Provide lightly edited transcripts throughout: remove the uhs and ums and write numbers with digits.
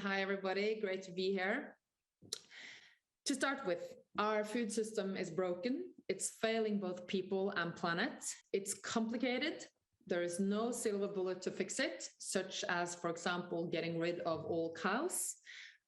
Hi, everybody. Great to be here. To start with, our food system is broken. It's failing both people and planet. It's complicated. There is no silver bullet to fix it, such as, for example, getting rid of all cows.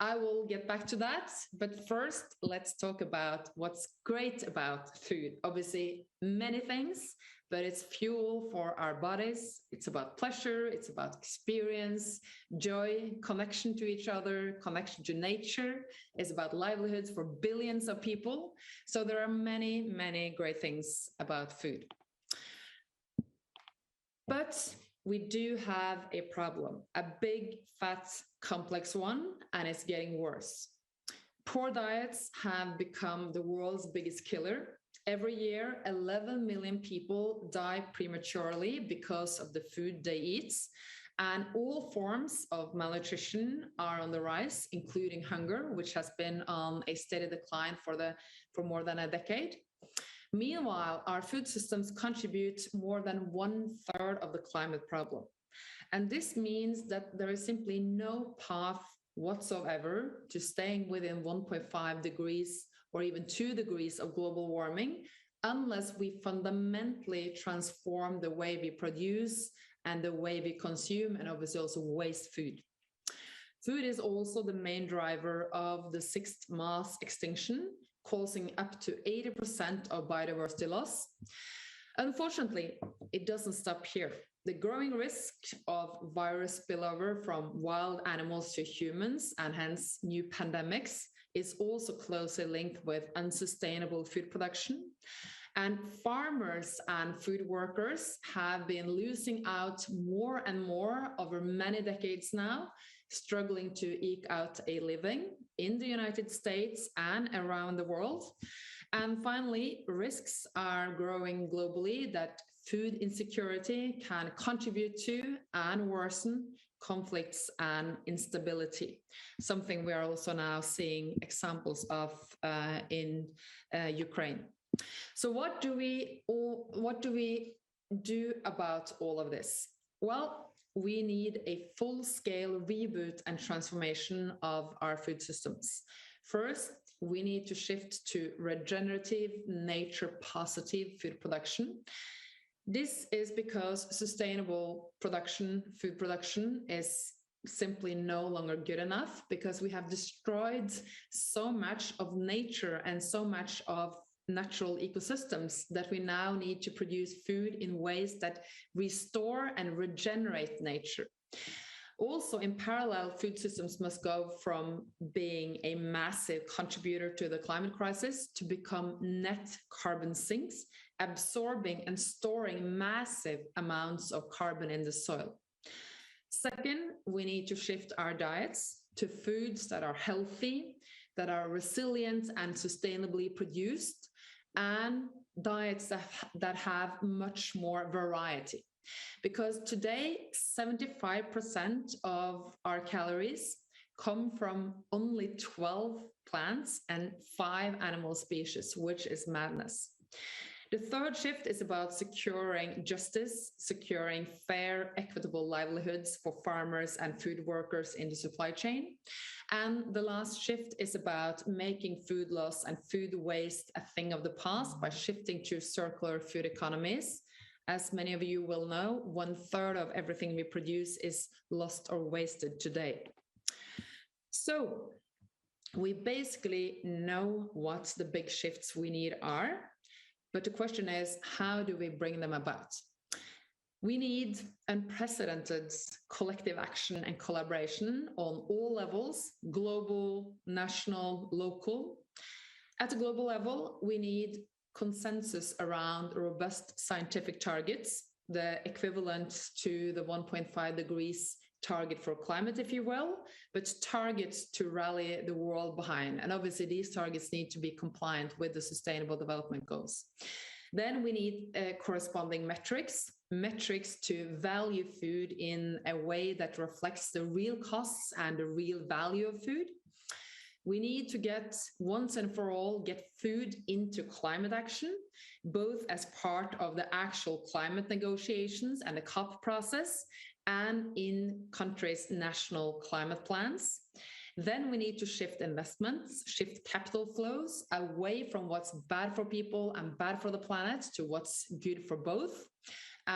I will get back to that. But first, let's talk about what's great about food. Obviously, many things, but it's fuel for our bodies. It's about pleasure. It's about experience, joy, connection to each other, connection to nature. It's about livelihoods for billions of people. So there are many, many great things about food. But we do have a problem, a big, fat, complex one, and it's getting worse. Poor diets have become the world's biggest killer. Every year, 11 million people die prematurely because of the food they eat. And all forms of malnutrition are on the rise, including hunger, which has been on a steady decline for more than a decade. Meanwhile, our food systems contribute more than 1/3 of the climate problem. And this means that there is simply no path whatsoever to staying within 1.5 degrees or even 2 degrees of global warming unless we fundamentally transform the way we produce and the way we consume and obviously also waste food. Food is also the main driver of the sixth mass extinction, causing up to 80% of biodiversity loss. Unfortunately, it doesn't stop here. The growing risk of virus spillover from wild animals to humans and hence new pandemics is also closely linked with unsustainable food production. And farmers and food workers have been losing out more and more over many decades now, struggling to eke out a living in the United States and around the world. And finally, risks are growing globally that food insecurity can contribute to and worsen conflicts and instability, something we are also now seeing examples of in Ukraine. So what do we do about all of this? Well, we need a full-scale reboot and transformation of our food systems. First, we need to shift to regenerative, nature-positive food production. This is because sustainable production, food production, is simply no longer good enough because we have destroyed so much of nature and so much of natural ecosystems that we now need to produce food in ways that restore and regenerate nature. Also, in parallel, food systems must go from being a massive contributor to the climate crisis to become net carbon sinks, absorbing and storing massive amounts of carbon in the soil. Second, we need to shift our diets to foods that are healthy, that are resilient and sustainably produced, and diets that have much more variety. Because today, 75% of our calories come from only 12 plants and 5 animal species, which is madness. The third shift is about securing justice, securing fair, equitable livelihoods for farmers and food workers in the supply chain. And the last shift is about making food loss and food waste a thing of the past by shifting to circular food economies. As many of you will know, 1/3 of everything we produce is lost or wasted today. So we basically know what the big shifts we need are. But the question is, how do we bring them about? We need unprecedented collective action and collaboration on all levels, global, national, local. At the global level, we need consensus around robust scientific targets, the equivalent to the 1.5 degrees target for climate, if you will, but targets to rally the world behind. And obviously these targets need to be compliant with the Sustainable Development Goals. Then we need corresponding metrics to value food in a way that reflects the real costs and the real value of food. We need to get food into climate action, both as part of the actual climate negotiations and the COP process, and in countries' national climate plans. Then we need to shift investments, shift capital flows away from what's bad for people and bad for the planet to what's good for both.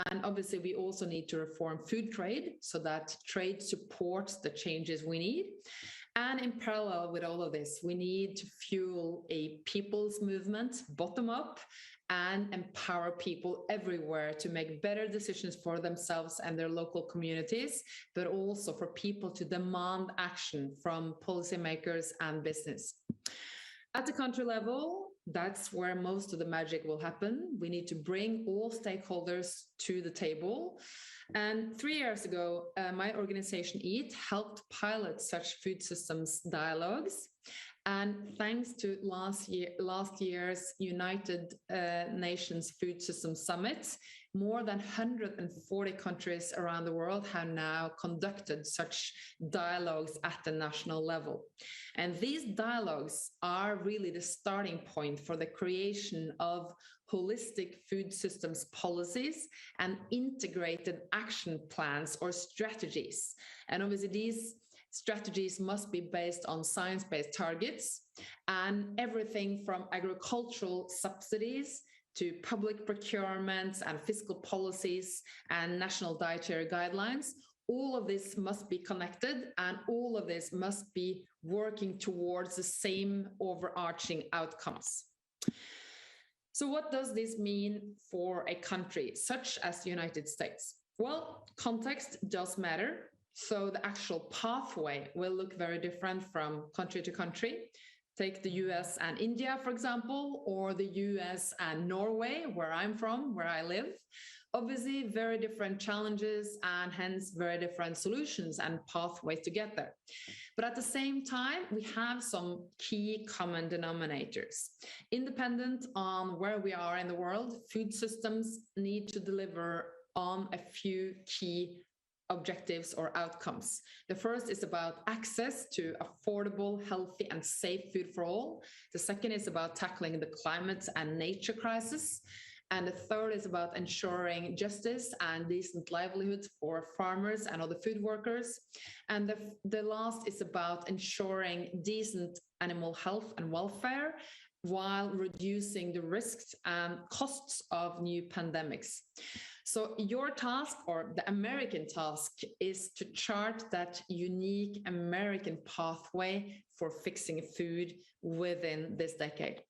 And obviously, we also need to reform food trade so that trade supports the changes we need. And in parallel with all of this, we need to fuel a people's movement bottom up and empower people everywhere to make better decisions for themselves and their local communities, but also for people to demand action from policymakers and business. At the country level, that's where most of the magic will happen. We need to bring all stakeholders to the table. And 3 years ago, my organization EAT helped pilot such food systems dialogues. And thanks to last year's United Nations Food Systems Summit, more than 140 countries around the world have now conducted such dialogues at the national level. And these dialogues are really the starting point for the creation of holistic food systems policies and integrated action plans or strategies. And obviously these strategies must be based on science-based targets, and everything from agricultural subsidies to public procurements and fiscal policies and national dietary guidelines. All of this must be connected, and all of this must be working towards the same overarching outcomes. So what does this mean for a country such as the United States? Well, context does matter. So the actual pathway will look very different from country to country. Take the US and India, for example, or the US and Norway, where I'm from, where I live. Obviously, very different challenges and hence very different solutions and pathways to get there. But at the same time, we have some key common denominators. Independent on where we are in the world, food systems need to deliver on a few key objectives or outcomes. The first is about access to affordable, healthy, and safe food for all. The second is about tackling the climate and nature crisis. And the third is about ensuring justice and decent livelihoods for farmers and other food workers. And the last is about ensuring decent animal health and welfare while reducing the risks and costs of new pandemics. So your task, or the American task, is to chart that unique American pathway for fixing food within this decade.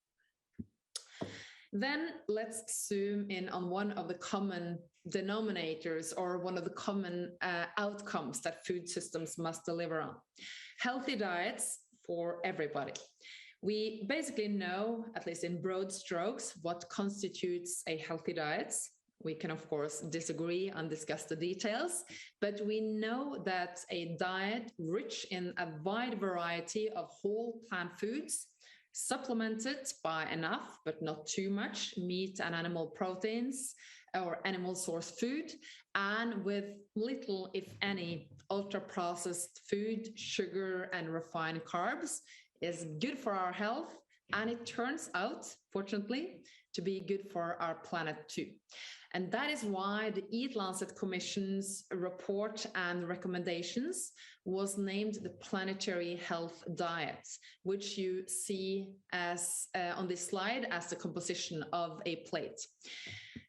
Then let's zoom in on one of the common denominators, or one of the common outcomes that food systems must deliver on. Healthy diets for everybody. We basically know, at least in broad strokes, what constitutes a healthy diet. We can, of course, disagree and discuss the details, but we know that a diet rich in a wide variety of whole plant foods, supplemented by enough, but not too much, meat and animal proteins or animal source food, and with little, if any, ultra-processed food, sugar, and refined carbs, is good for our health, and it turns out, fortunately, to be good for our planet too. And that is why the Eat Lancet Commission's report and recommendations was named the Planetary Health Diet, which you see as on this slide as the composition of a plate.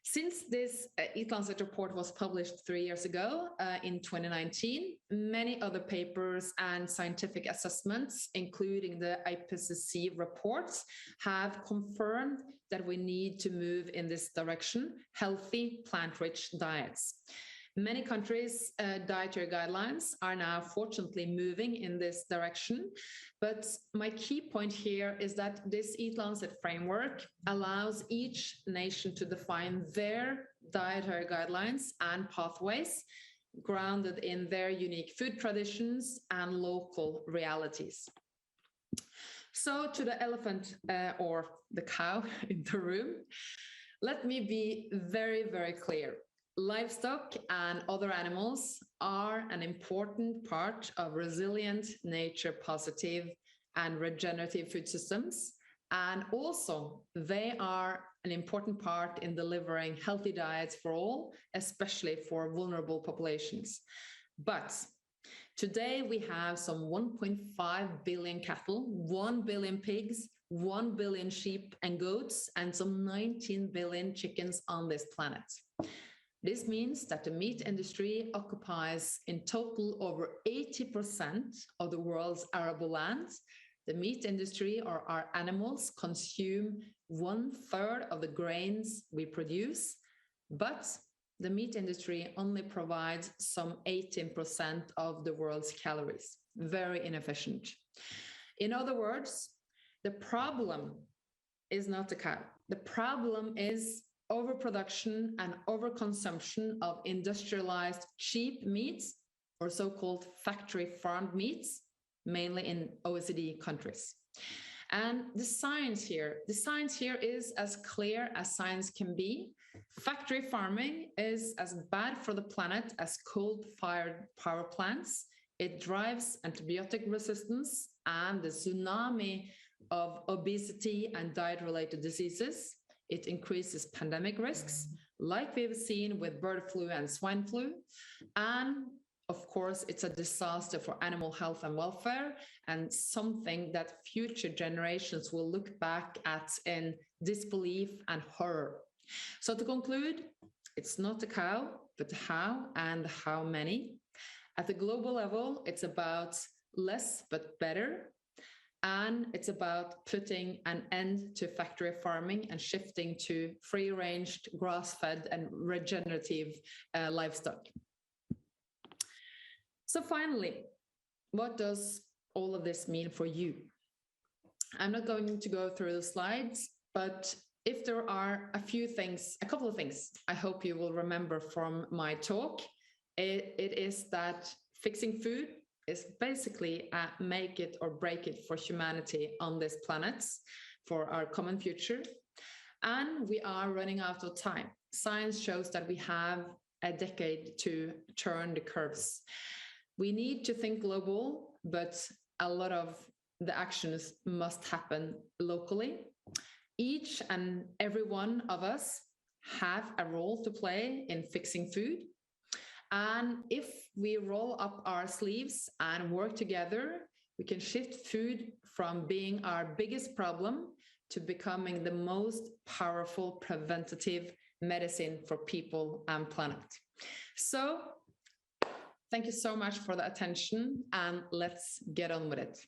Since this Eat Lancet report was published 3 years ago in 2019, many other papers and scientific assessments, including the IPCC reports, have confirmed that we need to move in this direction: healthy, plant-rich diets. Many countries' dietary guidelines are now fortunately moving in this direction. But my key point here is that this Eat Lancet framework allows each nation to define their dietary guidelines and pathways grounded in their unique food traditions and local realities. So to the elephant or the cow in the room, let me be very, very clear. Livestock and other animals are an important part of resilient, nature-positive, and regenerative food systems, And also, they are an important part in delivering healthy diets for all, especially for vulnerable populations. But today we have some 1.5 billion cattle, 1 billion pigs, 1 billion sheep and goats, and some 19 billion chickens on this planet. This means that the meat industry occupies in total over 80% of the world's arable land. The meat industry, or our animals, consume 1/3 of the grains we produce, but the meat industry only provides some 18% of the world's calories. Very inefficient. In other words, the problem is not the cow. The problem is overproduction and overconsumption of industrialized cheap meats, or so-called factory farmed meats, mainly in OECD countries. And the science here is as clear as science can be. Factory farming is as bad for the planet as coal-fired power plants. It drives antibiotic resistance and the tsunami of obesity and diet-related diseases. It increases pandemic risks, like we've seen with bird flu and swine flu. And of course, it's a disaster for animal health and welfare, and something that future generations will look back at in disbelief and horror. So to conclude, it's not the cow, but the how and how many. At the global level, it's about less but better. And it's about putting an end to factory farming and shifting to free-range, grass-fed and regenerative livestock. So finally, what does all of this mean for you? I'm not going to go through the slides, but if there are a couple of things I hope you will remember from my talk, it is that fixing food is basically a make it or break it for humanity on this planet, for our common future. And we are running out of time. Science shows that we have a decade to turn the curves. We need to think global, but a lot of the actions must happen locally. Each and every one of us have a role to play in fixing food. And if we roll up our sleeves and work together, we can shift food from being our biggest problem to becoming the most powerful preventative medicine for people and planet. So thank you so much for the attention, and let's get on with it.